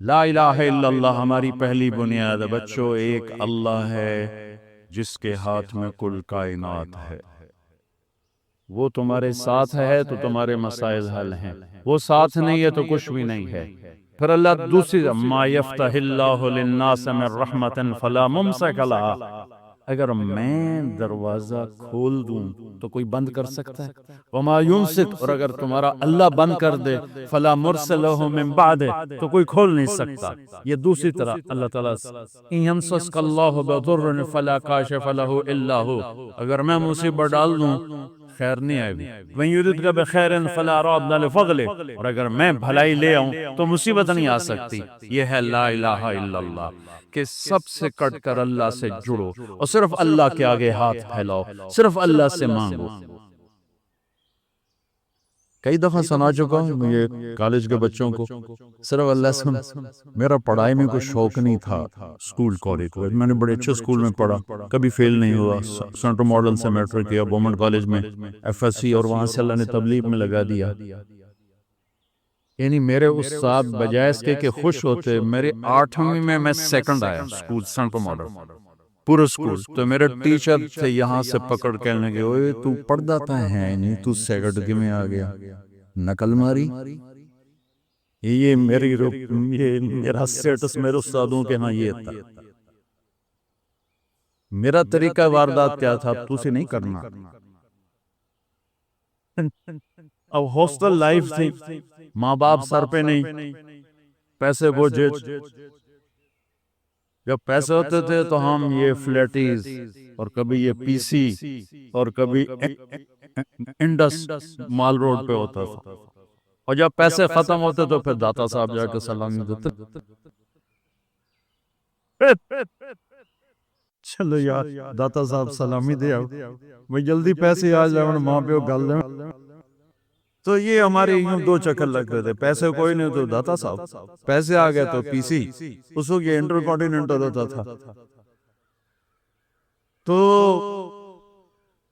لا الہ الا اللہ ہماری پہلی بنیاد ہے بچوں، ایک اللہ ہے جس کے ہاتھ میں کل کائنات ہے، وہ تمہارے ساتھ ہے تو تمہارے مسائل حل ہیں، وہ ساتھ نہیں ہے تو کچھ بھی نہیں ہے۔ پھر اللہ دوسری ما یفتح اللہ للناس من رحمت فلا ممسک لہا، اگر میں دروازہ کھول دوں تو کوئی بند کر سکتا ہے؟ وما یمسک، اور اگر تمہارا اللہ بند کر دے فلا مرسل لہ من بعد، تو کوئی کھول نہیں سکتا۔ یہ دوسری طرح اللہ تعالیٰ ان یمسسک اللہ بضر فلا کاشف لہ الا ہو، اگر میں مصیبت ڈال دوں خیر نہیں آئے گی، وَإِن يُرِدْكَ بِخَيْرٍ فَلَا رَادَّ لِفَضْلِهِ، اور اگر میں بھلائی لے آؤں تو مصیبت نہیں آ سکتی۔ یہ ہے لا الہ الا اللہ، کہ سب سے کٹ کر اللہ سے جڑو اور صرف اللہ کے آگے ہاتھ پھیلاؤ، صرف اللہ سے مانگو۔ کئی دفعہ سنا چکا ہوں یہ کالج کے بچوں کو، صرف اللہ سے میرا پڑھائی میں کوئی شوق نہیں تھا، سکول کالج کو میں نے بڑے اچھے سکول میں پڑھا، کبھی فیل نہیں ہوا، سینٹر ماڈل سے میٹرک کیا، وومن کالج میں ایف ایس سی، اور وہاں سے اللہ نے تبلیغ میں لگا دیا۔ یعنی میرے استاد بجائے اس کے کہ خوش ہوتے، میرے 8ویں میں سیکنڈ آیا سکول سینٹر ماڈل، پورے سکول، تو میرے ٹیچر تھے یہاں سے پکڑ کہنے لگے اوئے تو پڑھتا تھا ہے نہیں، تو سیکنڈ میں آ گیا، نقل ماری۔ یہ میرا سٹیٹس میرے استادوں کے ہاں یہ تھا۔ میرا طریقہ واردات کیا تھا، تو سے نہیں کرنا۔ اب ہاسٹل لائف تھی، ماں باپ سر پہ نہیں، پیسے بوجھے، جب پیسے ہوتے تھے تو ہم یہ فلیٹیز اور کبھی یہ پی سی اور کبھی انڈس مال روڈ پہ ہوتا تھا، اور جب پیسے ختم ہوتے تو پھر داتا صاحب جا کے سلامی دیتے، چلو یار داتا صاحب سلامی دے آؤ، میں جلدی پیسے آ جاؤں ماں پہ گل دیں۔ تو یہ ہمارے یوں دو چکر لگ رہے تھے، پیسے کوئی نہیں تو داتا صاحب، پیسے آ گئے تو پی سی، اس وقت یہ انٹر کانٹیننٹل ہوتا تھا۔ تو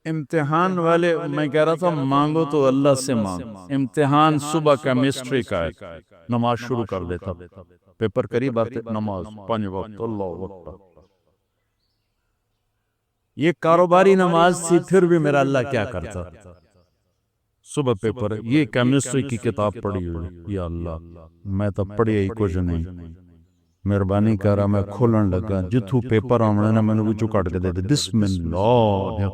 امتحان والے میں کہہ رہا تھا مانگو تو اللہ سے مانگ، امتحان صبح کیمسٹری کا ہے، نماز شروع کر دیتا، پیپر قریب آتے نماز 5 وقت، اللہ اکبر۔ یہ کاروباری نماز تھی، پھر بھی میرا اللہ کیا کرتا، صبح پیپر، یہ کیمسٹری کی کتاب پڑھی ہوئی، یا اللہ میں تو پڑھی ہی کچھ نہیں، مہربانی کر رہا میں کھولن لگا، جتھو پیپر آمنے نا میں نے وچو کٹ کے دے دے، بسم اللہ۔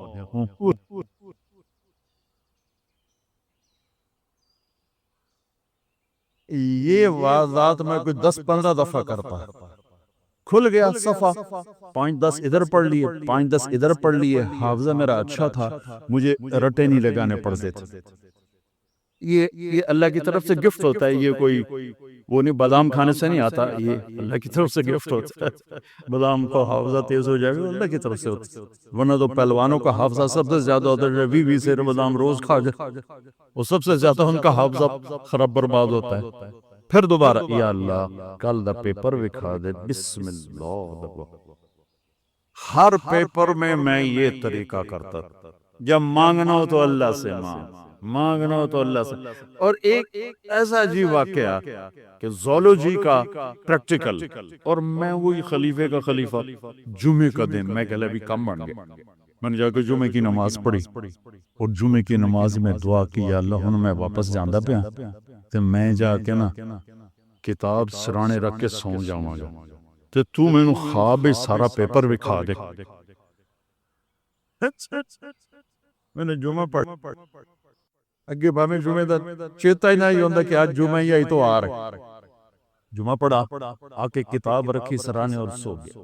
یہ واضحات میں کوئی 10-15 دفعہ کرتا، کھل گیا صفحہ، 5-10 ادھر پڑھ لیے، 5-10 ادھر پڑھ لیے، حافظہ میرا اچھا تھا، مجھے رٹے نہیں لگانے پڑتے تھے۔ یہ اللہ کی طرف سے گفٹ ہوتا ہے، یہ کوئی وہ نہیں، بادام کھانے سے نہیں آتا، یہ اللہ کی طرف سے گفٹ ہوتا ہے۔ بادام کو حافظہ تیز ہو جائے گا، اللہ کی طرف سے ہوتا ہے، ورنہ تو پہلوانوں کا حافظہ سب سے زیادہ ہوتا ہے، 20 سیر بادام روز کھا جائے، وہ سب سے زیادہ ان کا حافظہ خراب برباد ہوتا ہے۔ پھر دوبارہ یا اللہ کل دا پیپر وکھا دے، بسم اللہ۔ ہر پیپر میں یہ طریقہ کرتا تھا، جب مانگنا ہو تو اللہ سے مانگنا ہو تو اللہ سے۔ اور ایک ایسا جی واقعہ کہ زولوجی کا پریکٹیکل، اور میں وہی خلیفے کا خلیفہ، جمعے کا دن میں کہلے ابھی کم بن گئے، میں نے جا کے جمعے کی نماز پڑھی، اور جمعے کی نماز میں دعا کی یا اللہ ہن میں واپس جاندہ پیا تو میں جا کے نا کتاب سرانے رکھ کے سو جاواں گا، تو میں نو خواب سارا پیپر وکھا دے۔ میں نے جمعہ پڑھ اگے باہیں جمعہ دا چیتا ہی نہیں ہوندہ کہ آج جمعہ ہی آئی تو آ رہے، جمعہ پڑھا، آکے کتاب رکھی سرانے اور سو گیا۔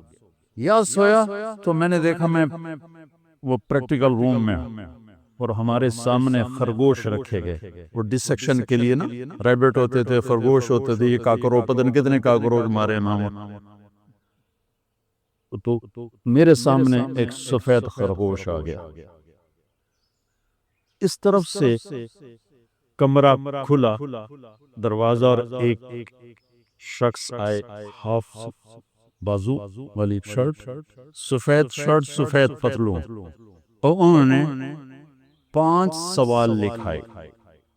یا سویا تو میں نے دیکھا میں وہ پریکٹیکل روم میں، اور ہمارے سامنے خرگوش رکھے گئے، وہ ڈسیکشن کے لیے نا، ریبٹ ہوتے تھے، خرگوش ہوتے تھے، یہ کاکرو پتن کتنے کاکروچ مارے نام۔ تو میرے سامنے ایک سفید خرگوش آ گیا، اس طرف سے کمرہ کھلا، دروازہ، اور ایک شخص آئے، ہاف بازو والی شرٹ، سفید شرٹ، سفید پتلون، اور انہوں نے 5 سوال لکھائے،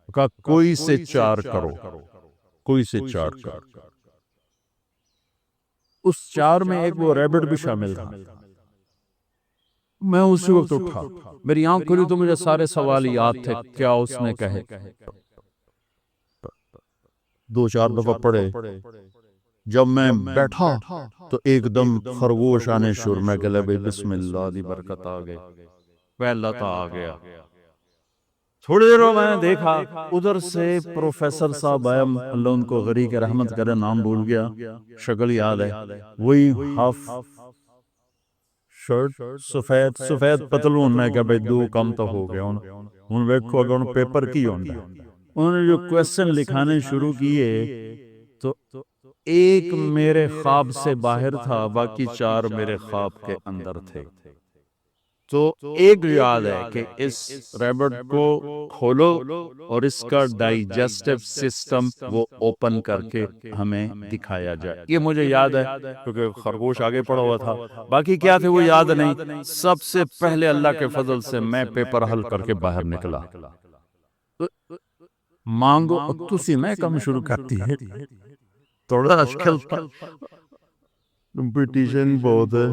کہا کوئی سے 4 کرو، کوئی سے 4 کرو۔ اس 4 میں ایک وہ ریبٹ بھی شامل تھا. میں اسی وقت اٹھا, میری آنکھ کھلی تو مجھے سارے سوال یاد تھے کیا اس نے کہے. 2-4 دفعہ پڑھے. جب میں بیٹھا تو ایک دم خرگوش آنے شروع. میں کہا بھائی بسم اللہ دی برکت آ گئی, پہلا تا آ گیا. تھوڑی دیر میں نے دیکھا ادھر سے پروفیسر صاحب آیا, اللہ ان کو غریق رحمت کرے, نام بھول گیا, شکل یاد ہے, وہی ہاف شرٹ سفید پتلون. میں کہا بھائی 2 کم تو ہو گیا. انہوں ویکھو اگر پیپر کی ہوندا, انہوں نے جو کویسچن لکھانے شروع کیے تو ایک میرے خواب سے باہر تھا, باقی 4 میرے خواب کے اندر تھے. تو ایک یاد ہے کہ اس ریبٹ کو کھولو اور اس کا ڈائجسٹو سسٹم وہ اوپن کر کے ہمیں دکھایا جائے. یہ مجھے یاد ہے کیونکہ خرگوش آگے پڑا ہوا تھا, باقی کیا تھے وہ یاد نہیں. سب سے پہلے اللہ کے فضل سے میں پیپر حل کر کے باہر نکلا. مانگو تسی میں کم شروع کرتی ہے, تھوڑا اشکل تھا, کمپٹیشن بہت ہے.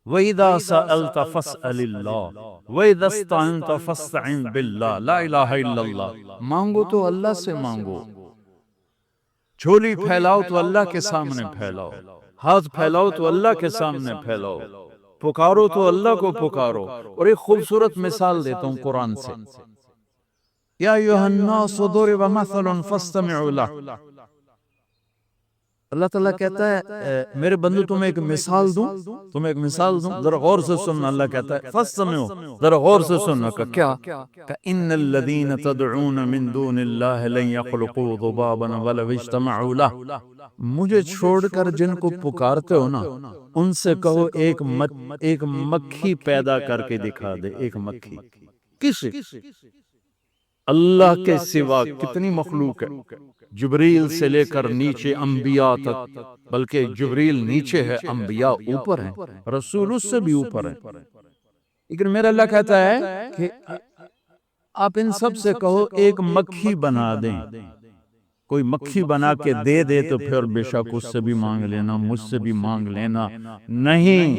وَإِذَا سَأَلْتَ فَاسْأَلِ اللَّهِ وَإِذَا اسْتَعَنْتَ فَاسْتَعِنْ بِاللَّهِ لا الہ الا اللہ. مانگو تو اللہ سے مانگو, جھولی پھیلاؤ تو اللہ کے سامنے پھیلاؤ, ہاتھ پھیلاؤ تو اللہ کے سامنے پھیلاؤ, پکارو تو اللہ کو پکارو. اور ایک خوبصورت مثال دیتا ہوں قرآن سے. یا ایھا الناس ضرب مثل فاستمعوا له. اللہ تعالیٰ کہتا ہے میرے بندو تمہیں ایک مثال دوں, ذرا غور سے سننا. اللہ کہتا ہے فاستمعوا, ذرا غور سے سننا. کیا کہ ان الذین تدعون من دون اللہ لن یخلقوا ذبابا ولو اجتمعوا له. مجھے چھوڑ کر جن کو پکارتے ہو نا, ان سے کہو ایک مکھی پیدا کر کے دکھا دے. ایک مکھی کس اللہ کے سوا کتنی مخلوق ہے, جبریل سے لے کر نیچے انبیاء تک, بلکہ جبریل نیچے ہے, انبیاء اوپر ہیں, رسول اس سے بھی اوپر ہیں. لیکن میرا اللہ کہتا ہے کہ آپ ان سب سے کہو ایک مکھی بنا دیں. کوئی مکھی بنا کے دے دے تو پھر بے شک اس سے بھی مانگ لینا, مجھ سے بھی مانگ لینا. نہیں,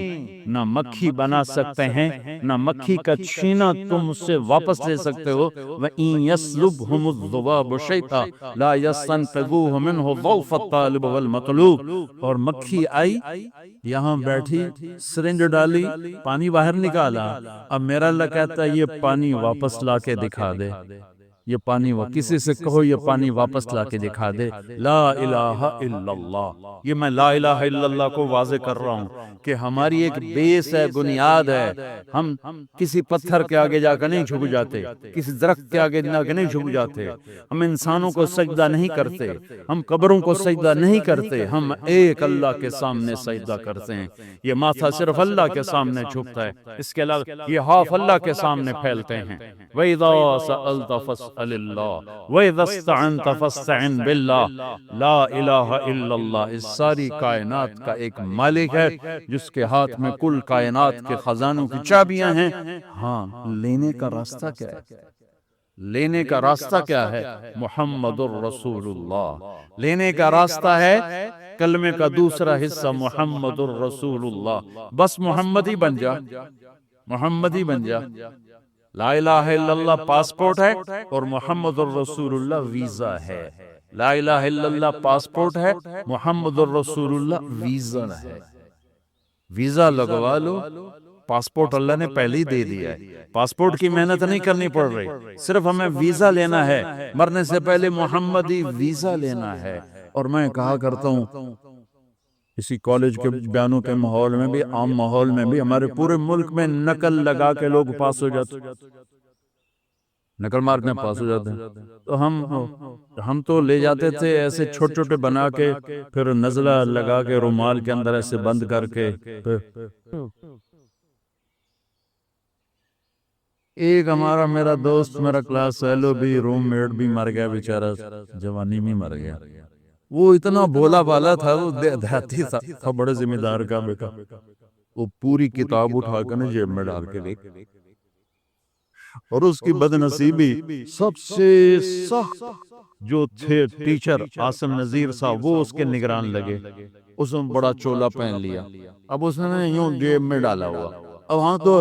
نہ مکھی بنا سکتے ہیں, نہ مکھی کا چھینا تم اس سے واپس لے سکتے ہو. وَإِن يَسْلُبْهُمُ الذُّبَابُ شَيْئًا لَا يَسْتَنقِذُوهُ مِنْهُ ضَعْفَ الطَّالِبِ وَالْمَطْلُوبِ. اور مکھی آئی, یہاں بیٹھی, سرنج ڈالی, پانی باہر نکالا. اب میرا اللہ کہتا ہے یہ پانی واپس لا کے دکھا دے. یہ پانی کسی سے کہو یہ پانی واپس لا کے دکھا دے. لا الہ الا اللہ. یہ میں لا الہ الا اللہ کو واضح کر رہا ہوں کہ ہماری ایک بیس ہے, بنیاد ہے. ہم کسی پتھر کے آگے جا کر نہیں جھک جاتے, کسی درخت کے آگے جا کے نہیں جھک جاتے, ہم انسانوں کو سجدہ نہیں کرتے, ہم قبروں کو سجدہ نہیں کرتے, ہم ایک اللہ کے سامنے سجدہ کرتے ہیں. یہ ماتھا صرف اللہ کے سامنے جھکتا ہے, اس کے علاوہ یہ ہاتھ اللہ کے سامنے پھیلتے ہیں. وَإِذَا سَأَلْتَ فَاسْأَلِ اللَّهِ وَإِذَا اسْتَعَنْتَ فَاسْتَعِنْ بِاللَّهِ لا الہ الا اللہ. اس ساری کائنات کا ایک مالک ہے جس کے ہاتھ میں کل کائنات کے خزانوں کی چابیاں ہیں. ہاں, لینے کا راستہ کیا ہے؟ لینے کا راستہ کیا ہے؟ محمد الرسول اللہ. لینے کا راستہ ہے کلمے کا دوسرا حصہ محمد الرسول اللہ. بس محمد ہی بن جا, محمد ہی بن جا. لا الہ الا اللہ پاسپورٹ ہے اور محمد الرسول اللہ ویزا ہے. لا الہ الا اللہ پاسپورٹ ہے, محمد الرسول اللہ ویزا ہے. ویزا لگوا لو, پاسپورٹ اللہ نے پہلے ہی دے دیا ہے. پاسپورٹ کی محنت نہیں کرنی پڑ رہی, صرف ہمیں ویزا لینا ہے. مرنے سے پہلے محمدی ویزا لینا ہے. اور میں کہا کرتا ہوں اسی کالج کے بیانوں کے ماحول میں بھی, عام ماحول میں بھی, ہمارے پورے ملک میں نقل لگا کے لوگ پاس ہو جاتے, نقل مارک میں پاس ہو جاتے ہیں. تو ہم تو لے جاتے تھے ایسے چھوٹے چھوٹے بنا کے, پھر نزلہ لگا کے رومال کے اندر ایسے بند کر کے. ایک ہمارا میرا دوست, میرا کلاس فیلو بھی, روم میٹ بھی مر گیا بیچارہ, جوانی میں مر گیا. وہ اتنا بولا بالا تھا, وہ دیہاتی تھا, بڑے ذمہ دار کا بیٹا. وہ پوری کتاب اٹھا کر جیب میں ڈال کے دیکھ, اور اس کی بدنصیبی سب سے سخت جو تھے ٹیچر عاصم نذیر صاحب، وہ اس کے نگران لگے. اس نے بڑا چولا پہن لیا، اب اس نے یوں جیب میں ڈالا ہوا، اب ہاں تو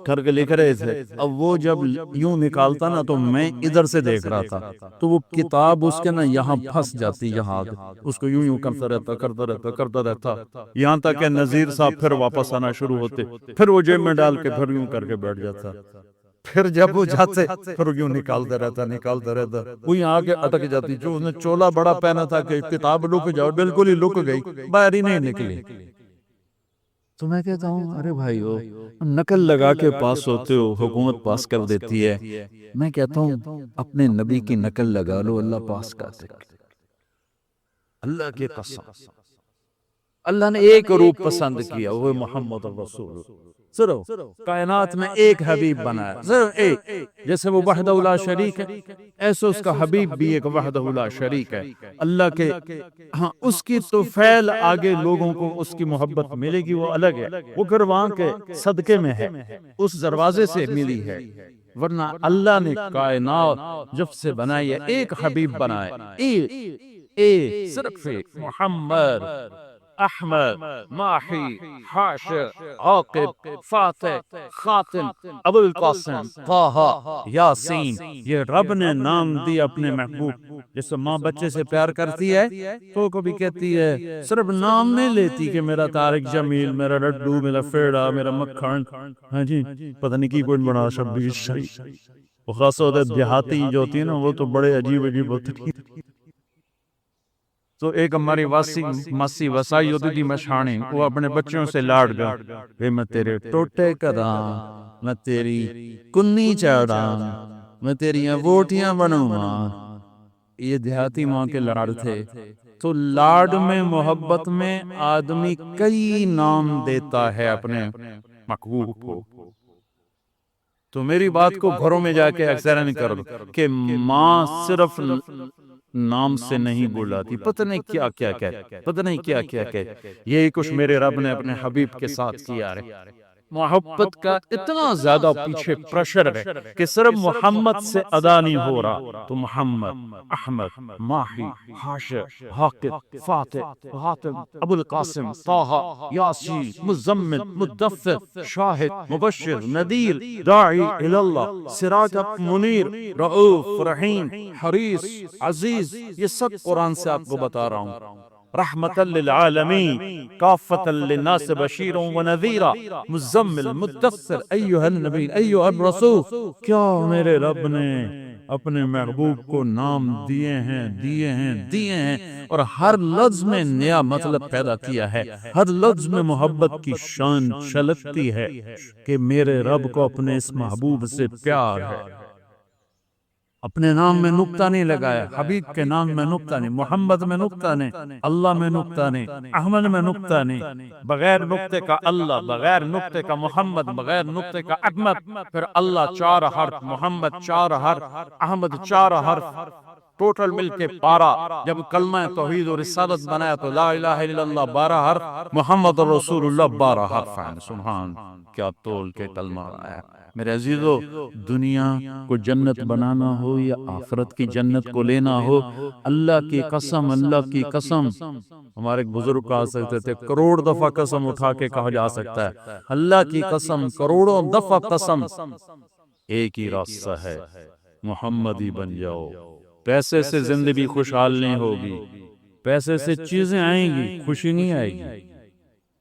کر کے لکھ رہے تھے. اب وہ جب یوں نکالتا نا تو میں ادھر سے دیکھ رہا تھا، تو وہ کتاب اس کے نا یہاں پھنس جاتی، یہاں اس کو یوں کرتا رہتا یہاں تک کہ نذیر صاحب پھر واپس آنا شروع ہوتے، پھر وہ جیب میں ڈال کے پھر یوں کر کے بیٹھ جاتا. پھر جب وہ جاتے پھر یوں نکالتا رہتا، وہ یہاں آگے اٹک جاتی. جو اس نے چولا بڑا پہنا تھا کہ کتاب لک جاؤ، بالکل ہی لک گئی، باہر ہی نہیں نکلی. تو میں کہتا ہوں ارے بھائیو، نقل لگا کے پاس ہوتے ہو، حکومت پاس کر دیتی ہے. میں کہتا ہوں اپنے نبی کی نقل لگا لو، اللہ پاس کر دے. اللہ کی قسم، اللہ نے ایک روپ پسند کیا، وہ محمد رسول. صرف کائنات میں ایک حبیب بنایا، صرف ایک. جیسے وہ وحدہ لا شریک ہے، ایسے اس کا حبیب بھی ایک وحدہ لا شریک ہے. اللہ کے ہاں اس کی تو فعل آگے لوگوں کو اس کی محبت ملے گی، وہ الگ ہے، وہ پھر وہاں کے صدقے میں ہے، اس دروازے سے ملی ہے. ورنہ اللہ نے کائنات جب سے بنائی ہے ایک حبیب بنایا، ایک صرف محمد احمد ماحی حاشر عاقب فاتح خاتم ابو القاسم طه یاسین. یہ رب نے نام دی اپنے محبوب. جیسے ماں بچے سے پیار کرتی ہے تو کبھی کہتی ہے، صرف نام نہیں لیتی کہ میرا طارق جمیل، میرا لڈو، میرا فیڑا، میرا مکھن، ہاں جی پتہ نہیں کی کوئی بڑا 26. وہ خاص طور دیہاتی جو ہوتی ہے نا، وہ تو بڑے عجیب ہوتے ہیں. تو ایک ہماری ماسی وسائی ہوتی تھی مشانے، وہ اپنے بچوں سے لاڑ گا، میں تیرے ٹوٹے کراں، میں تیری کنی چڑھاں، میں تیری بوٹیاں بنوں گا. یہ دیہاتی ماں کے لاڑ تھے. تو لاڑ میں، محبت میں آدمی کئی نام دیتا ہے اپنے محبوب کو. تو میری بات کو گھروں میں جا کے اکثر نہیں کرو کہ ماں صرف نام سے نہیں بلاتی، پتہ نہیں کیا کیا کہتے، پتہ نہیں کیا کیا کہتے. یہی کچھ میرے رب نے اپنے حبیب کے ساتھ کیا ہے. محبت کا اتنا زیادہ پیچھے پریشر ہے کہ صرف محمد سے ادا نہیں ہو رہا، تو محمد احمد ماہی حاشر عاقب فاتح خاتم ابو القاسم طه یاسین مزمل مدثر شاہد مبشر نذیر داعی الی اللہ سراج منیر رؤوف رحیم حریص عزیز. یہ سب قرآن سے آپ کو بتا رہا ہوں. رحمت للعالمین کافۃ للناس بشیر و نذیرا مزمل مدثر ایھا النبی ایھا الرسول. کیا میرے رب نے اپنے محبوب کو نام دیے ہیں اور ہر لفظ میں نیا مطلب پیدا کیا ہے. ہر لفظ میں محبت کی شان چھلکتی ہے کہ میرے رب کو اپنے اس محبوب سے پیار ہے. اپنے نام میں نقطہ نہیں لگایا، حبیب کے نام میں نقطہ نہیں، محمد میں نقطہ نہیں، اللہ میں نقطہ نہیں، احمد میں نقطہ نہیں. بغیر نقطے کا اللہ، بغیر نقطے کا محمد، بغیر نقطے کا احمد. پھر اللہ 4 حرف، محمد 4 حرف، احمد 4 حرف، ٹوٹل مل کے 12. جب کلمہ توحید اور رسالت بنایا تو لا الہ الا اللہ 12 حرف، محمد رسول اللہ 12 حرف ہیں. سبحان، کیا تول کے کلمہ آیا. میرے عزیزو، دنیا کو جنت بنانا ہو یا آخرت کی جنت کو لینا ہو، اللہ کی قسم، اللہ کی قسم. ہمارے ایک بزرگ کہا سکتے تھے، کروڑ دفعہ قسم اٹھا کے کہا جا سکتا ہے، اللہ کی قسم کروڑوں دفعہ قسم، ایک ہی راستہ ہے، محمدی بن جاؤ. پیسے سے زندگی خوشحال نہیں ہوگی، پیسے سے چیزیں آئیں گی، خوشی نہیں آئے گی.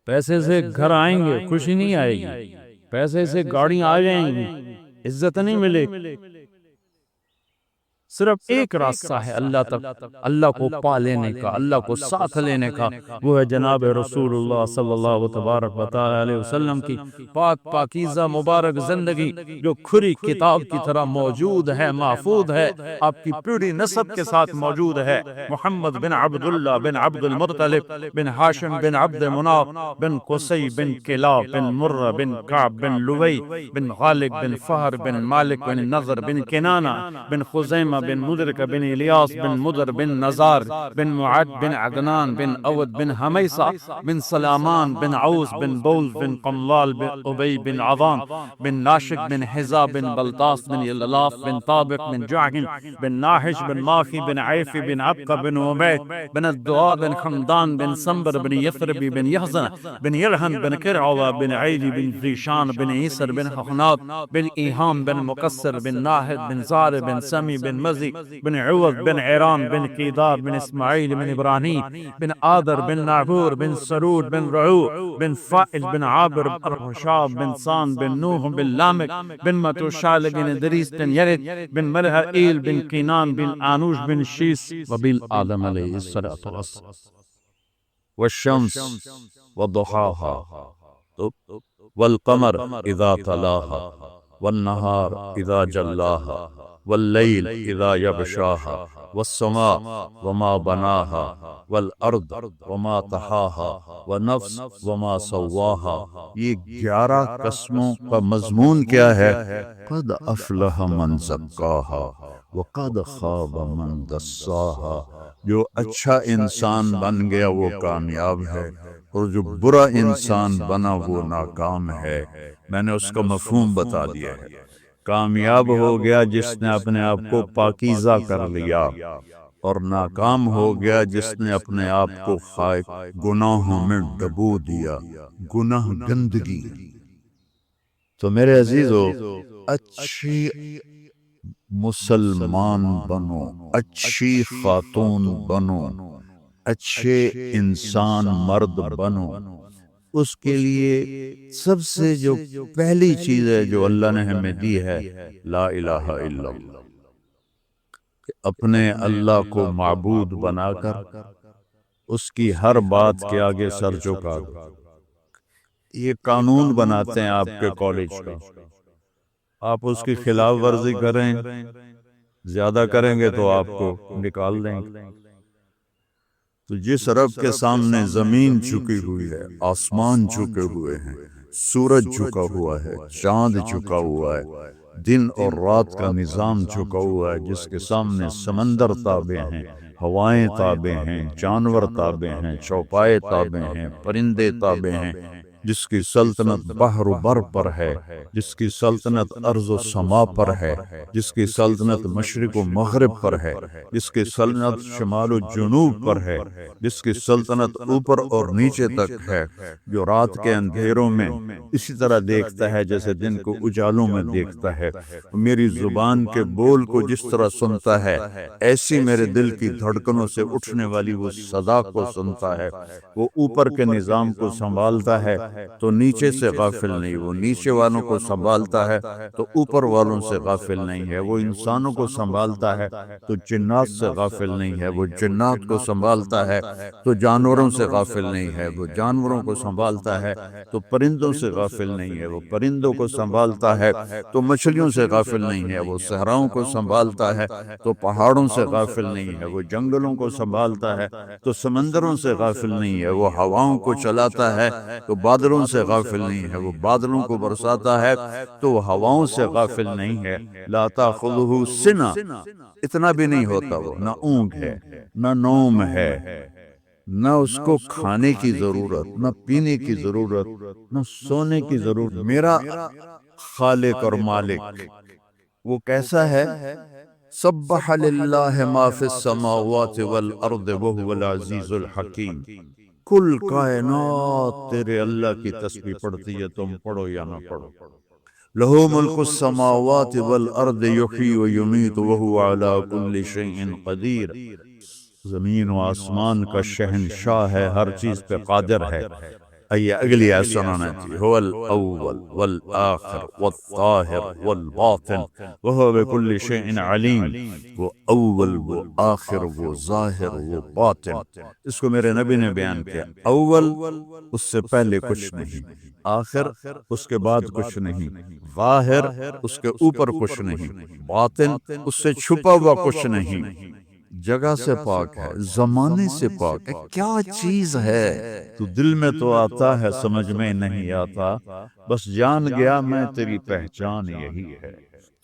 پیسے سے گھر آئیں گے، خوشی نہیں آئے گی. پیسے سے گاڑیاں آ جائیں گی، عزت نہیں ملے. صرف ایک راستہ ہے اللہ تک، اللہ کو پا لینے کا، اللہ کو ساتھ لینے کا، وہ ہے جناب رسول اللہ صلی اللہ تبارک و تعالی علیہ وسلم کی پاک پاکیزہ مبارک زندگی، جو کھری کتاب کی طرح موجود ہے، محفوظ ہے، آپ کی پیڑھی نسب کے ساتھ موجود ہے. محمد بن عبداللہ بن عبد المطلب بن ہاشم بن عبد مناف بن قصی بن کلاب بن مرہ بن کعب بن لوی بن غالب بن فہر بن مالک بن نضر بن کنانہ بن خزیمہ بن مدرک بن الیاس بن مدر بن نزار بن معد بن عدنان بن اود بن حمیسہ بن سلامان بن عوس بن بوز بن قملال بن ابی بن عظام بن ناشک بن حزا بن بلطاس بن الالاف بن طابق بن جعهن بن ناحش بن ماخی بن عیفی بن عبقہ بن عبید بن الدعاء بن حمدان بن سنبر بن یثربی بن یحزن بن یرہن بن کرعوہ بن عیلی بن ذیشان بن عیسر بن حخنات بن ایہام بن مقصر بن ناہد بن زار بن سمی بن مزی بن عوض بن عیران بن قیدار بن اسماعیل بن ابراہیم بن آدر بن نعبور بن سرود بن رعو بن فائل بن عابر بن رشاب بن سان بن نوح بن لامک بن متوشال بن ادریس بن یرد بن ملہائیل بن قینان بن آنوش بن شیس وبن آدم علیہ السلام والشمس وضحاها والقمر اذا تلاها والنهار اذا جلاها والليل اذا يغشاها والسماء وما بناها والارض وما طحاها ونفس وما سواها. یہ 11 قسموں کا مضمون کیا ہے؟ قد افلح من زکاها وقد خاب من دساها. جو اچھا انسان بن گیا وہ کامیاب ہے، اور جو برا انسان بنا وہ ناکام ہے. میں نے اس کا مفہوم بتا دیا ہے. کامیاب ہو گیا جس نے اپنے آپ کو پاکیزہ کر لیا، اور ناکام ہو گیا جس نے اپنے آپ کو خائف گناہوں میں ڈبو دیا. گناہ گندگی. تو میرے عزیزو، اچھی مسلمان بنو، اچھی خاتون بنو، اچھے انسان مرد بنو. اس کے لیے سب سے جو پہلی چیز ہے جو اللہ نے ہمیں دی ہے، لا الہ الا اللہ. کہ اپنے اللہ کو معبود بنا کر اس کی ہر بات کے آگے سر جھکا دو. یہ قانون بناتے ہیں آپ کے کالج کا، آپ اس کی خلاف ورزی کریں، زیادہ کریں گے تو آپ کو نکال دیں گے. تو جس رب کے سامنے زمین جھکی ہوئی ہے، آسمان جھکے ہوئے ہیں، سورج جھکا ہوا ہے، چاند جھکا ہوا ہے، دن اور رات کا نظام جھکا ہوا ہے، جس کے سامنے سمندر تابع ہیں، ہوائیں تابع ہیں، جانور تابع ہیں، چوپائے تابع ہیں، پرندے تابع ہیں، جس کی سلطنت بحر و بر پر ہے، جس کی سلطنت ارض و سما پر ہے، جس کی سلطنت مشرق و مغرب پر ہے، جس کی سلطنت شمال و جنوب پر ہے، جس کی سلطنت اوپر اور نیچے تک ہے، جو رات کے اندھیروں میں اسی طرح دیکھتا ہے جیسے دن کو اجالوں میں دیکھتا ہے. میری زبان کے بول کو جس طرح سنتا ہے، ایسی میرے دل کی دھڑکنوں سے اٹھنے والی وہ صدا کو سنتا ہے. وہ اوپر کے نظام کو سنبھالتا ہے تو نیچے سے غافل نہیں، وہ نیچے والوں کو سنبھالتا ہے تو اوپر والوں سے غافل نہیں ہے. وہ انسانوں کو سنبھالتا ہے تو جنات سے غافل نہیں ہے، وہ جنات کو سنبھالتا ہے تو جانوروں سے غافل نہیں ہے، وہ جانوروں کو سنبھالتا ہے تو پرندوں سے غافل نہیں ہے، وہ پرندوں کو سنبھالتا ہے تو مچھلیوں سے غافل نہیں ہے، وہ صحراؤں کو سنبھالتا ہے تو پہاڑوں سے غافل نہیں ہے، وہ جنگلوں کو سنبھالتا ہے تو سمندروں سے غافل نہیں ہے، وہ ہواؤں کو چلاتا ہے تو بادلوں سے غافل نہیں ہے، وہ بادلوں کو برساتا ہے تو وہ ہواؤں سے غافل نہیں ہے. لا تاخذہ سنہ، اتنا بھی نہیں ہوتا وہ، نہ اونگ ہے، نہ نوم ہے، نہ اس کو کھانے کی ضرورت، نہ پینے کی ضرورت، نہ سونے کی ضرورت. میرا خالق اور مالک وہ کیسا ہے؟ سبح للہ ما فی السماوات والارض وہو العزیز الحکیم. کل کائنات تیرے اللہ کی تسبیح پڑھتی ہے، تم پڑھو یا نہ پڑھو. لہو ملک السماوات والارض یحیی و یمیت وہو علی کل شیء قدیر. زمین و آسمان کا شہنشاہ ہے، ہر چیز پہ قادر ہے. آئیے اگلی آیت سنانا تھی. هو الاول والآخر والظاہر والباطن وهو بكل شيء علیم. وہ اول، وہ آخر، وہ ظاہر، وہ باطن. اس کو میرے نبی نے بیان کیا. اول اس سے پہلے کچھ نہیں، آخر اس کے بعد کچھ نہیں، ظاہر اس کے اوپر کچھ نہیں، باطن اس سے چھپا ہوا کچھ نہیں. جگہ سے پاک ہے، زمانے سے پاک ہے. کیا چیز ہے؟ تو دل میں تو آتا ہے، سمجھ میں نہیں آتا. بس جان گیا میں تیری پہچان یہی ہے.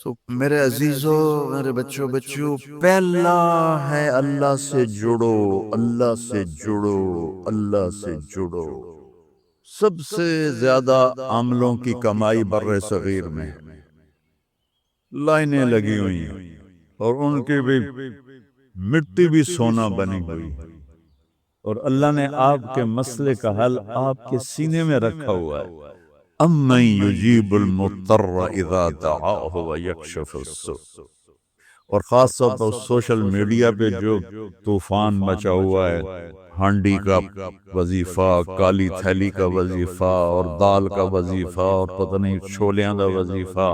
تو میرے عزیزوں، میرے بچوں، پہلا ہے اللہ سے جڑو، اللہ سے جڑو، اللہ سے جڑو۔ سب سے زیادہ عاملوں کی کمائی بر صغیر میں لائنیں لگی ہوئی ہیں، اور ان کی بھی مٹی بھی سونا بنی ہوئی ہے، اور اللہ نے آپ کے مسئلے کا حل آپ کے سینے میں رکھا ہوا ہے۔ امن یجیب المضطر اذا دعاہ ویکشف السوء۔ اور خاص طور پر سوشل میڈیا پہ جو طوفان مچا ہوا ہے، ہانڈی کا وظیفہ، کالی تھیلی کا وظیفہ، اور دال کا وظیفہ، اور پتہ نہیں چھولیاں کا وظیفہ،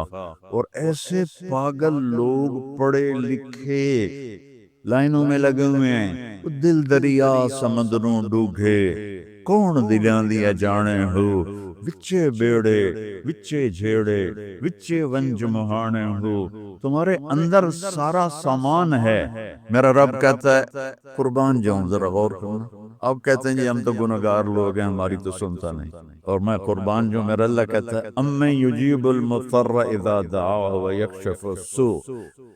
اور ایسے پاگل لوگ پڑھے لکھے لائنوں میں لگے ہوئے ہیں۔ دل دریا سمندروں ڈوگے، کون دلاں دیا جانے ہو، وچے بیڑے وچے جھیڑے وچے ونج مہانے ہو۔ تمہارے اندر سارا سامان ہے۔ میرا رب کہتا ہے قربان جاؤں، ذرا غور کرنا۔ آپ کہتے ہیں جی ہم تو گنہگار لوگ ہیں، ہماری تو سنتا نہیں، اور میں قربان جاؤں، میرا اللہ کہتا ہے امن یجیب المضطر اذا دعاہ ویکشف السوء۔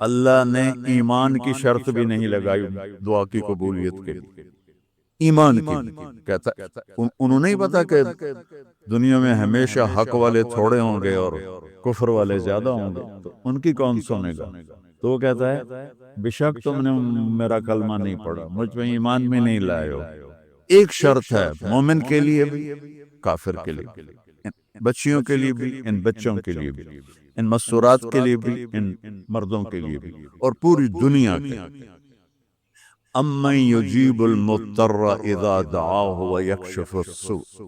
اللہ نے ایمان کی شرط بھی نہیں لگائی دعا کی قبولیت کے لیے، ایمان کی کہتا انہوں نہیں پتا کہ دنیا میں ہمیشہ حق والے تھوڑے ہوں گے اور کفر والے زیادہ ہوں گے، تو ان کی کون سنے گا؟ تو وہ کہتا ہے بے شک تم نے میرا کلمہ نہیں پڑھا، مجھ میں ایمان میں نہیں لائے ہو۔ ایک شرط ہے مومن کے لیے بھی، کافر کے لیے بھی، بچیوں کے لیے بھی، ان بچوں کے لیے بھی، ان مستورات کے لیے بھی، ان مردوں کے لیے بھی، اور پوری دنیا کے۔ امن یجیب المضطر اذا دعاہ ویکشف السوء۔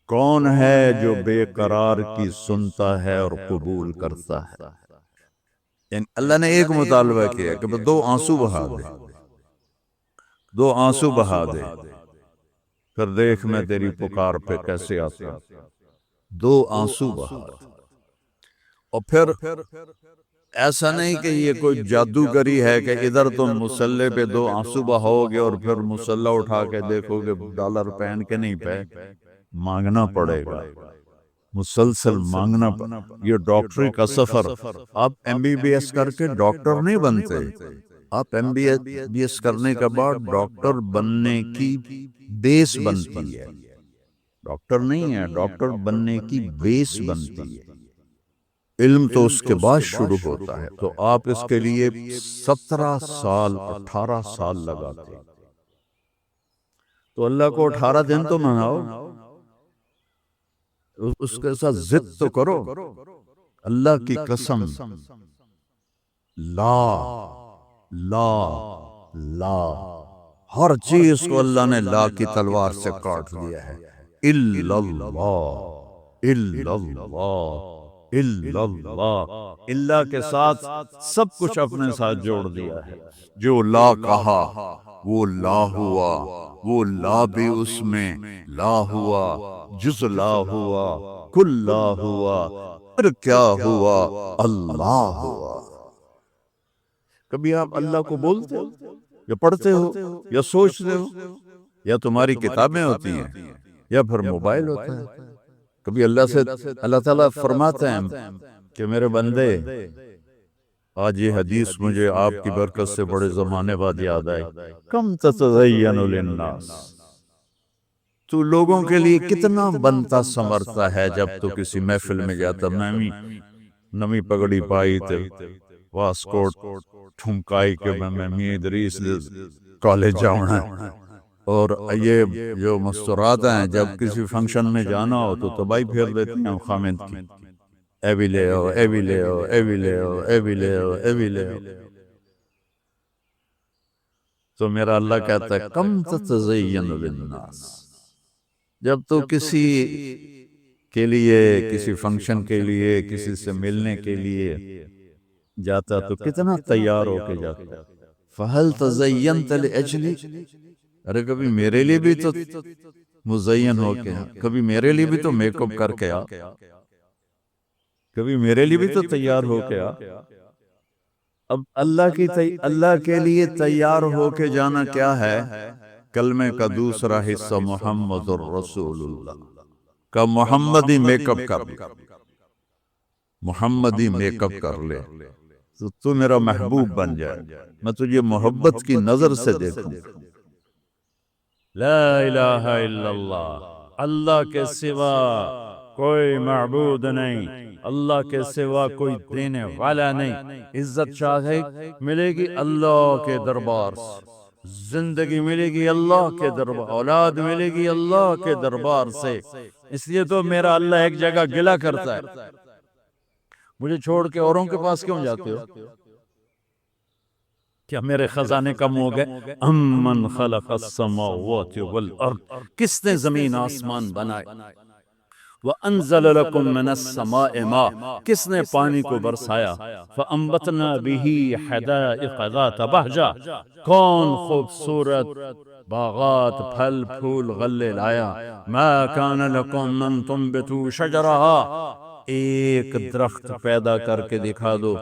کون ہے جو بے قرار کی سنتا ہے اور قبول کرتا ہے؟ یعنی اللہ نے ایک مطالبہ کیا کہ دو آنسو بہا دے، دو آنسو بہا دے، پھر دیکھ میں تیری پکار پہ کیسے آتا۔ دو آنسو بہا دے، اور پھر ایسا نہیں کہ یہ کوئی جادوگری ہے کہ ادھر تم مسلح پہ دو آنسو بہاؤ گے اور پھر مسلح اٹھا کے دیکھو گے ڈالر پہن کے نہیں پہ، مانگنا پڑے گا، مسلسل مانگنا پڑے۔ یہ ڈاکٹری کا سفر، آپ ایم بی بی ایس کر کے ڈاکٹر نہیں بنتے، آپ ایم بی بی ایس کرنے کے بعد ڈاکٹر بننے کی بیس بنتی ہے، ڈاکٹر نہیں ہے، ڈاکٹر بننے کی بیس بنتی ہے۔ علم تو اس کے بعد شروع ہوتا ہے، تو آپ اس کے لیے 17 سال 18 سال لگاتے، تو اللہ کو 18 دن تو مناؤ، اس کے ساتھ ضد تو کرو۔ اللہ کی قسم، لا لا لا، ہر چیز کو اللہ نے لا کی تلوار سے کاٹ دیا ہے۔ الا اللہ، الا اللہ، الا اللہ، اللہ کے ساتھ سب کچھ اپنے ساتھ جوڑ دیا ہے۔ جو لا کہا وہ لا ہوا، وہ لا بھی اس میں لا ہوا، جز لا ہوا، کل لا ہوا، پھر کیا ہوا؟ اللہ ہوا۔ کبھی آپ اللہ کو بولتے ہو یا پڑھتے ہو یا سوچتے ہو، یا تمہاری کتابیں ہوتی ہیں یا پھر موبائل ہوتا ہے؟ کبھی اللہ سے اللہ تعالیٰ فرماتے ہیں کہ میرے بندے، آج یہ حدیث مجھے آپ کی برکت سے بڑے زمانے بعد یاد آئی، کم تتزین للناس، تو لوگوں کے لیے کتنا بنتا سنورتا ہے۔ جب تو کسی محفل میں جاتا، میں نمی پگڑی پائی تے واسکوٹ ٹھمکائی کہ میں میاں ادریس کالج جاؤنا ہے، اور یہ جو مستورات ہیں جب کسی فنکشن میں جانا ہو تو تباہی پھیر دیتی ہیں خامد کی، اے بھی لے ہو، اے بھی لے ہو، اے بھی لے ہو، اے بھی لے ہو، اے بھی لے ہو۔ تو میرا اللہ کہتا ہے کم تتزین للناس، جب تو کسی کے لیے، کسی فنکشن کے لیے، کسی سے ملنے کے لیے جاتا تو کتنا تیار ہو کے جاتا۔ فہل تزینت لاجلی، ارے کبھی میرے لیے بھی تو مزین ہو کے، کبھی میرے لیے بھی تو میک اپ کر کے آ، کبھی میرے لیے بھی تو تیار ہو کے آ۔ اب اللہ کے لیے تیار ہو کے جانا کیا ہے؟ کلمے کا دوسرا حصہ محمد الرسول اللہ کا محمدی میک اپ کر، محمدی میک اپ کر لے تو تو میرا محبوب بن جائے، میں تجھے محبت کی نظر سے دیکھوں۔ لا الہ الا اللہ، اللہ کے سوا کوئی معبود نہیں، اللہ کے سوا کوئی دینے والا نہیں۔ عزت چاہے ملے گی اللہ کے دربار سے، زندگی ملے گی اللہ کے دربار، اولاد ملے گی اللہ کے دربار سے۔ اس لیے تو میرا اللہ ایک جگہ گلا کرتا ہے، مجھے چھوڑ کے اوروں کے پاس کیوں جاتے ہو؟ کیا میرے خزانے کم ہو گئے؟ امن خلق السماوات والارض، کس نے زمین آسمان بنائے؟ وَأَنزَلَ لَكُم مِّنَ السَّمَاءِ مَاءً، کس نے پانی کو برسایا؟ فَأَنبَتْنَا بِهِ حَدَائِقَ ذَاتَ بَهْجَةٍ، کون خوبصورت باغات پھل پھول غلے لایا۔ مَا كَانَ لَكُم أَن تُنبِتُوا شَجَرَهَا، ایک درخت پیدا کر کے دکھا دو،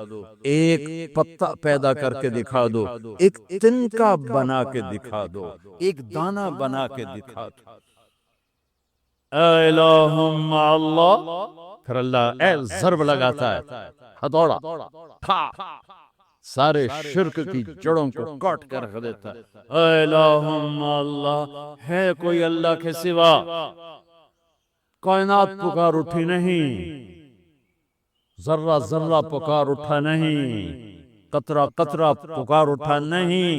ایک پتا پیدا کر کے دکھا دو، ایک تنکا بنا کے دکھا دو، ایک دانہ بنا کے دکھا دو۔ اے الہ مع اللہ، پھر اللہ اے ضرب لگاتا ہے، ہتھوڑا کھا، سارے شرک کی جڑوں کو کاٹ کر رکھ دیتا ہے۔ اے الہ مع اللہ، ہے کوئی اللہ کے سوا؟ کائنات پکار اٹھی نہیں، ذرہ ذرہ پکار اٹھا نہیں، قطرہ قطرہ پکار اٹھا نہیں،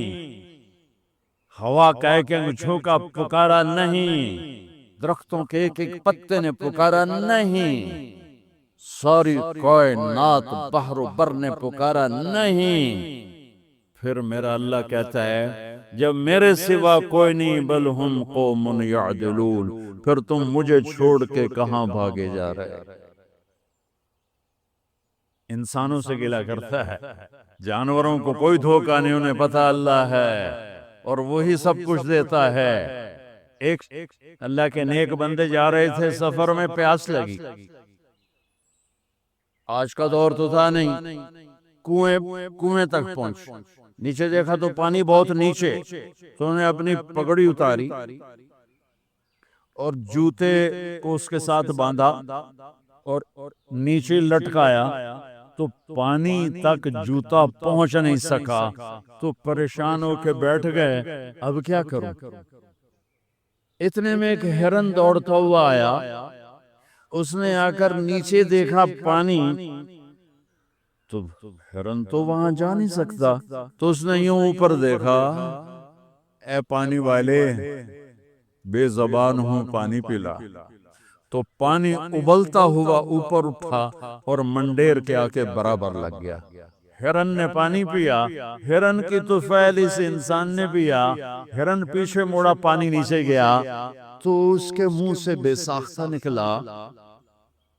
ہوا کا ایک ایک جھونکا پکارا نہیں، درختوں کے ایک ایک پتے نے پکارا نہیں، ساری کائنات بحر و بر نے پکارا نہیں۔ پھر میرا اللہ کہتا ہے جب میرے سوا کوئی نہیں بل ہم قوم یعدلون، پھر تم مجھے چھوڑ کے کہاں بھاگے جا رہے؟ انسانوں سے گلہ کرتا ہے، جانوروں کو کوئی دھوکہ نہیں، انہیں پتا اللہ ہے اور وہی سب کچھ دیتا ہے۔ ایک اللہ کے نیک بندے جا رہے تھے سفر میں، پیاس لگی، آج کا دور تو تھا نہیں، کنویں تک پہنچ، نیچے دیکھا تو پانی بہت نیچے، تو انہیں اپنی پگڑی اتاری اور جوتے کو اس کے ساتھ باندھا اور نیچے لٹکایا، تو پانی تک جوتا پہنچ نہیں سکا، تو پریشان ہو کے بیٹھ گئے اب کیا کروں؟ اتنے میں ایک ہرن دوڑتا ہوا آیا، اس نے آ کر نیچے دیکھا پانی، تو ہرن تو وہاں جا نہیں سکتا، تو اس نے یوں اوپر دیکھا، اے پانی والے بے زبان ہوں پانی پلا، تو پانی ابلتا ہوا اوپر اٹھا اور منڈیر کے آ کے برابر لگ گیا۔ ہرن نے پانی پیا، ہرن کی تو فعل اس انسان نے پیا، ہرن پیچھے موڑا، پانی نیچے گیا، تو اس کے منہ سے بے ساختہ نکلا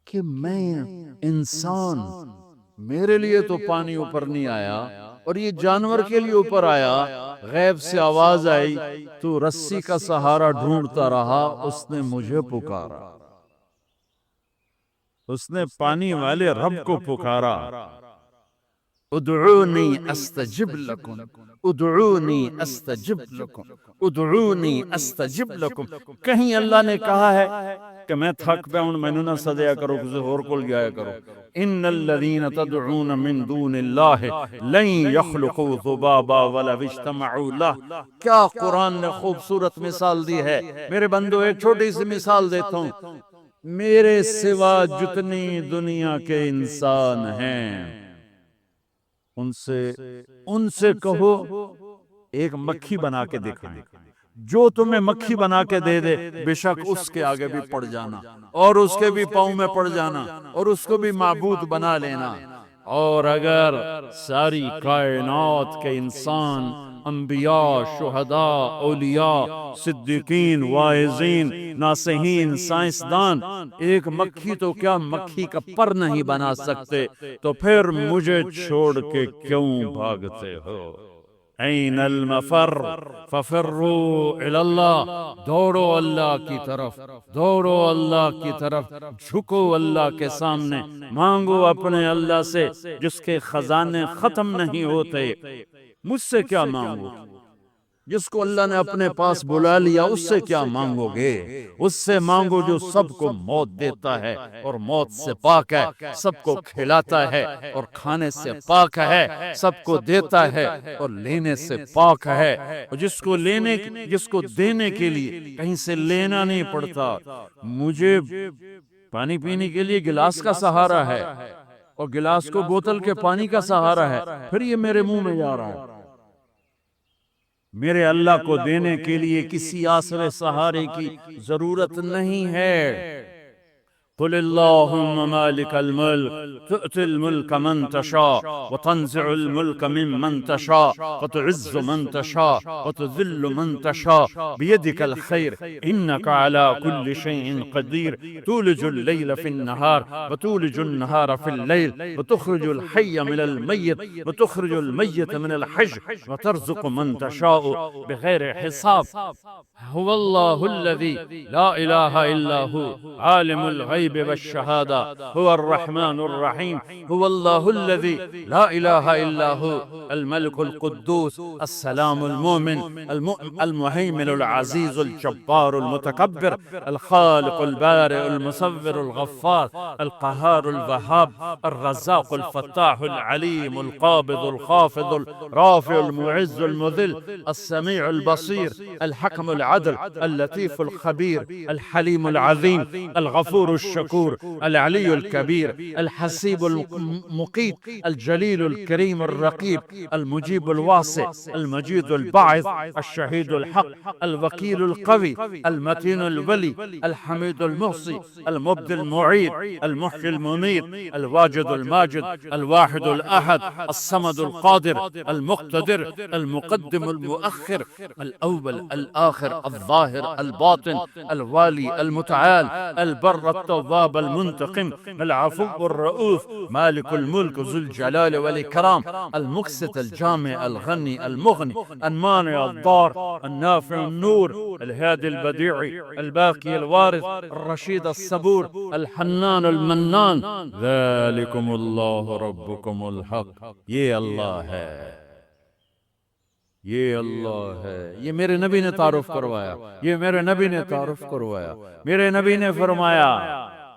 کہ میں انسان، میرے لیے تو پانی اوپر نہیں آیا اور یہ جانور کے لیے اوپر آیا۔ غیب سے آواز آئی، تو رسی کا سہارا ڈھونڈتا رہا، اس نے مجھے پکارا، اس نے پانی والے رب کو پکارا۔ ادعونی استجب لکم، ادعونی استجب لکم، ادعونی استجب لکم۔ کہیں اللہ نے کہا ہے کہ میں تھک پہ ہوں مینوں نہ سدیا کرو، کسی اور کو جایا کرو؟ ان الذین تدعون من دون اللہ لن یخلقوا ذبابا ولو اجتمعوا لہ۔ کیا قرآن نے خوبصورت مثال دی ہے۔ میرے بندو ایک چھوٹی سی مثال دیتا ہوں، میرے سوا جتنی دنیا کے انسان ہیں ان سے کہو ایک مکھی بنا کے دکھائیں، جو تمہیں مکھی بنا کے دے دے بے شک اس کے آگے بھی پڑ جانا اور اس کے بھی پاؤں میں پڑ جانا اور اس کو بھی معبود بنا لینا۔ اور اگر ساری کائنات کے انسان، انبیاء، شہداء، اولیاء، صدیقین، واعظین، ناصحین، سائنسدان ایک مکھی تو کیا مکھی کا پر نہیں بنا سکتے، تو پھر مجھے چھوڑ کے کیوں بھاگتے ہو؟ این المفر ففروا الی اللہ، دوڑو اللہ کی طرف، دوڑو اللہ کی طرف، جھکو اللہ کے سامنے، مانگو اپنے اللہ سے جس کے خزانے ختم نہیں ہوتے۔ مجھ سے کیا مانگو؟ جس کو اللہ نے اپنے پاس بلا لیا اس سے کیا مانگو گے؟ اس سے مانگو جو سب کو موت دیتا ہے اور موت سے پاک ہے، سب کو کھلاتا ہے اور کھانے سے پاک ہے، سب کو دیتا ہے اور لینے سے پاک ہے، اور جس کو دینے کے لیے کہیں سے لینا نہیں پڑتا۔ مجھے پانی پینے کے لیے گلاس کا سہارا ہے اور گلاس کو بوتل کے پانی کا سہارا ہے، پھر یہ میرے منہ میں جا رہا ہے۔ میرے اللہ کو دینے کے لیے کسی آسرے سہارے کی ضرورت نہیں ہے۔ قل اللهم مالك الملك تؤتي الملك من تشاء وتنزع الملك ممن تشاء وتعز من تشاء وتذل من تشاء بيدك الخير إنك على كل شيء قدير تولج الليل في النهار وتولج النهار في الليل وتخرج الحي من الميت وتخرج الميت من الحي وترزق من تشاء بغير حساب هو الله الذي لا إله إلا هو عالم الغيب والشهادة هو الرحمن الرحيم هو الله الذي لا إله إلا هو الملك القدوس السلام المؤمن المهيمن العزيز الجبار المتكبر الخالق البارئ المصور الغفار القهار الوهاب الرزاق الفتاح العليم القابض الخافض الرافع المعز المذل السميع البصير الحكم العدل اللطيف الخبير الحليم العظيم الغفور الشكور العلي الكبير الحسيب المقيت الجليل الكريم الرقيب المجيب الواسع المجيد الباعث الشهيد الحق الوكيل القوي المتين الولي الحميد المحصي المبدي المعيد المحيي المميت الواجد الماجد الواحد الأحد الصمد القادر المقتدر المقدم المؤخر الأول الآخر الظاهر الباطن الوالي المتعال البر التواب المنتقم العفو الرؤوف مالك الملك ذو الجلال والإكرام المقسط الجامع الغني المغني المانع الضار النافع النور الهادي البديع الباقي الوارث الرشيد الصبور الحنان المنان ذلكم الله ربكم الحق یہ اللہ ہے، یہ اللہ ہے۔ یہ میرے نبی نے تعارف کروایا، یہ میرے نبی نے تعارف کروایا۔ میرے نبی نے فرمایا،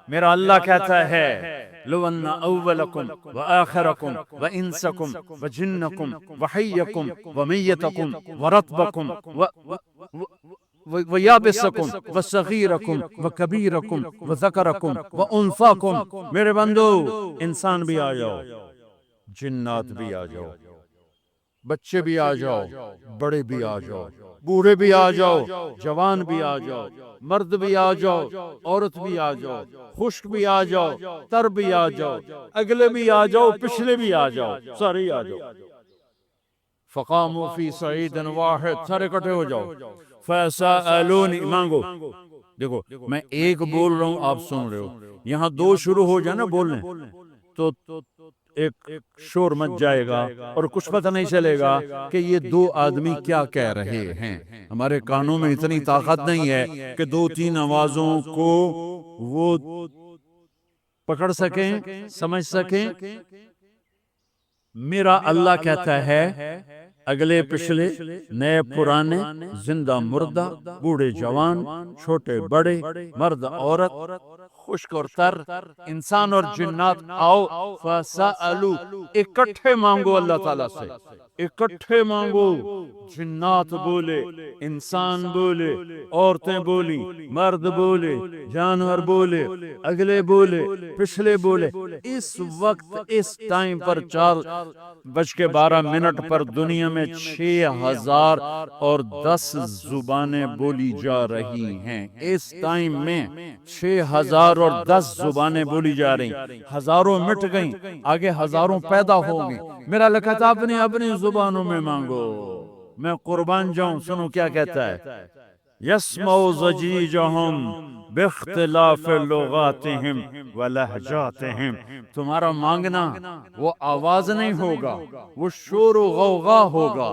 میرا اللہ کہتا ہے لو ان اولکم وآخرکم وانسکم وجنکم وحیکم ومیتکم ورطبکم ویابسکم وصغیرکم وکبیرکم وذکرکم وانثاکم، میرے بندو انسان بھی آ جاؤ، جنات بھی آ جاؤ، بچے بھی آ جاؤ، بڑے بھی آ جاؤ، بوڑھے بھی آ جاؤ، جوان بھی آ جاؤ، مرد بھی آ جاؤ، عورت بھی آ جاؤ، خشک بھی آ جاؤ، تر بھی آ جاؤ، اگلے بھی آ جاؤ، پچھلے بھی آ جاؤ، سارے آ جاؤ۔ فقاموا فی صعید واحد، سارے اکٹھے ہو جاؤ۔ فسألونی، مانگو۔ دیکھو میں ایک بول رہا ہوں، آپ سن رہے ہو، یہاں دو شروع ہو جائے نا بولنے تو ایک شور مچ جائے گا اور کچھ پتہ نہیں چلے گا کہ یہ دو آدمی کیا کہہ رہے ہیں۔ ہمارے کانوں میں اتنی طاقت نہیں ہے کہ دو تین آوازوں کو وہ پکڑ سکیں، سمجھ سکیں۔ میرا اللہ کہتا ہے اگلے پچھلے، نئے پرانے، زندہ مردہ، بوڑھے جوان، چھوٹے بڑے، مرد عورت، خشک اور تر، انسان اور جنات آؤ فسألو، اکٹھے مانگو اللہ تعالیٰ سے، اکٹھے مانگو۔ جنات بولے، انسان بولے، عورتیں بولی، مرد بولے، جانور بولے، اگلے بولے، پچھلے بولے۔ اس وقت اس ٹائم پر 4:12 پر دنیا میں 6010 زبانیں بولی جا رہی ہیں۔ اس ٹائم میں 6010 زبانیں بولی جا رہی ہیں۔ ہزاروں مٹ گئیں، آگے ہزاروں پیدا ہوں گے۔ میرا اللہ کہتا ہے اپنی اپنی زبانوں میں مانگو۔ میں قربان جاؤں، سنو کیا کہتا ہے، یسمعوا ضجیجہم باختلاف لغاتہم ولہجاتہم۔ تمہارا مانگنا وہ آواز نہیں ہوگا، وہ شور و غوغا ہوگا،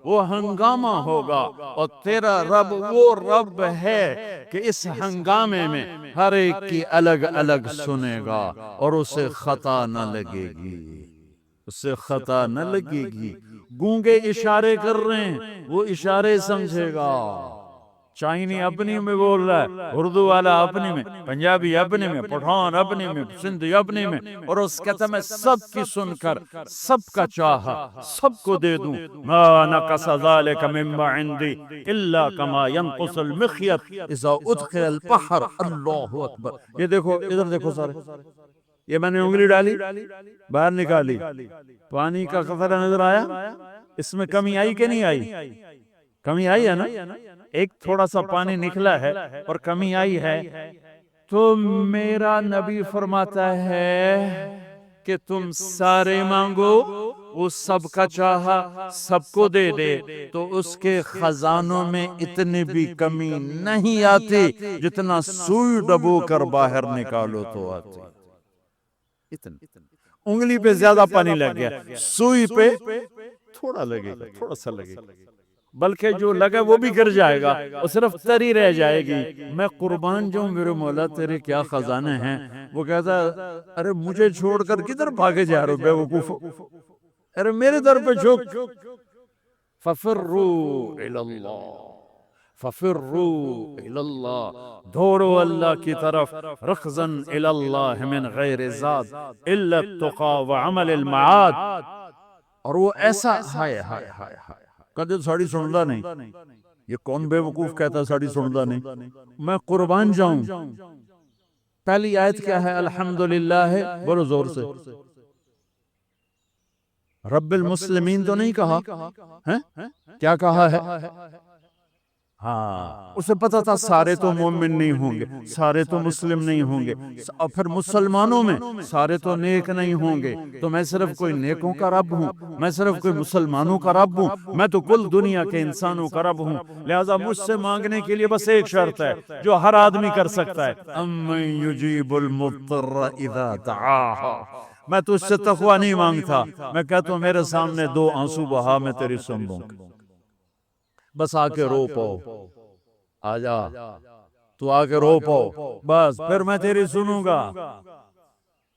وہ ہنگامہ ہوگا، اور تیرا رب وہ رب ہے کہ اس ہنگامے میں ہر ایک کی الگ الگ سنے گا اور اسے خطا نہ لگے گی، اسے خطا نہ لگے گی۔ گونگے اشارے کر رہے ہیں، وہ اشارے سمجھے گا۔ چائنی اپنی میں بول رہا ہے، اردو والا اپنی میں، پنجابی اپنی میں، پٹھان اپنی میں، سندھی اپنی میں، اور اس کہتا میں سب کی سن کر سب کا چاہا سب کو دے دوں۔ ما نقص ذلك مما عندي الا كما ينقص المخيط اذا ادخل البحر۔ اللہ اکبر۔ یہ دیکھو، ادھر دیکھو سارے، یہ میں نے انگلی ڈالی، باہر نکالی، پانی کا قطرہ نظر آیا؟ اس میں کمی آئی کہ نہیں آئی؟ کمی آئی ہے نا؟ ایک تھوڑا سا پانی نکلا ہے اور کمی آئی ہے، تو میرا نبی فرماتا ہے کہ تم سارے مانگو، وہ سب کا چاہا سب کو دے دے، تو اس کے خزانوں میں اتنی بھی کمی نہیں آتی جتنا سوئی ڈبو کر باہر نکالو تو آتی۔ انگلی پہ زیادہ پانی لگ گیا، سوئی پہ تھوڑا لگے گا، تھوڑا سا لگے گا، بلکہ جو لگا وہ بھی گر جائے گا، اور صرف تری رہ جائے گی۔ میں قربان جاؤں میرے مولا تیرے کیا خزانے ہیں۔ وہ کہتا ارے مجھے چھوڑ کر کدھر بھاگے جا رہے ہو بے وقوف، ارے میرے در پہ جھک۔ ففروا الی اللہ، ففروا الی اللہ، دوڑو اللہ کی طرف، رخزا الی اللہ من غیر زاد الا التقى وعمل المعاد۔ اور وہ ایسا ہائے ہائے ہائے ہائے، کدھر ساڑی سندا نہیں، یہ کون بے وقوف کہتا ہے ساڑی سندا نہیں؟ میں قربان جاؤں۔ پہلی آیت کیا ہے؟ الحمدللہ ہے، بولو زور سے، رب المسلمین تو نہیں کہا ہے، کیا کہا ہے؟ ہاں، اسے پتا تھا سارے تو مومن نہیں ہوں گے، سارے تو مسلم نہیں ہوں گے، اور پھر مسلمانوں میں سارے تو نیک نہیں ہوں گے، تو میں صرف کوئی نیکوں کا رب ہوں، میں صرف کوئی مسلمانوں کا رب ہوں، میں تو کل دنیا کے انسانوں کا رب ہوں۔ لہذا مجھ سے مانگنے کے لیے بس ایک شرط ہے جو ہر آدمی کر سکتا ہے، امن یجیب المضطر اذا دعاہ۔ میں تجھ سے تقوی نہیں مانگتا، میں کہتا ہوں میرے سامنے دو آنسو بہا، میں تیری سن لوں گا، بس آ کے رو پاؤ، آ جا تو آ کے رو پاؤ، بس پھر میں تیری سنوں گا۔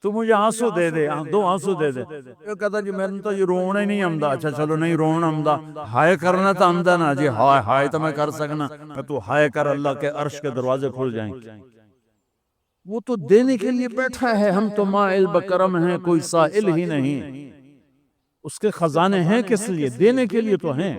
تو مجھے آنسو دے دے، دو آنسو دے دے۔ یہ کہتا جی میں نے تو یہ رونا ہی نہیں آمدا۔ اچھا چلو نہیں رونا آمدا، ہائے کرنا تو آمدا نا جی، ہائے ہائے تو میں کر سکنا، کہ تو ہائے کر اللہ کے عرش کے دروازے کھل جائیں۔ وہ تو دینے کے لیے بیٹھا ہے، ہم تو مائل بکرم ہیں، کوئی سائل ہی نہیں۔ اس کے خزانے ہیں کس لیے؟ دینے کے لیے تو ہیں۔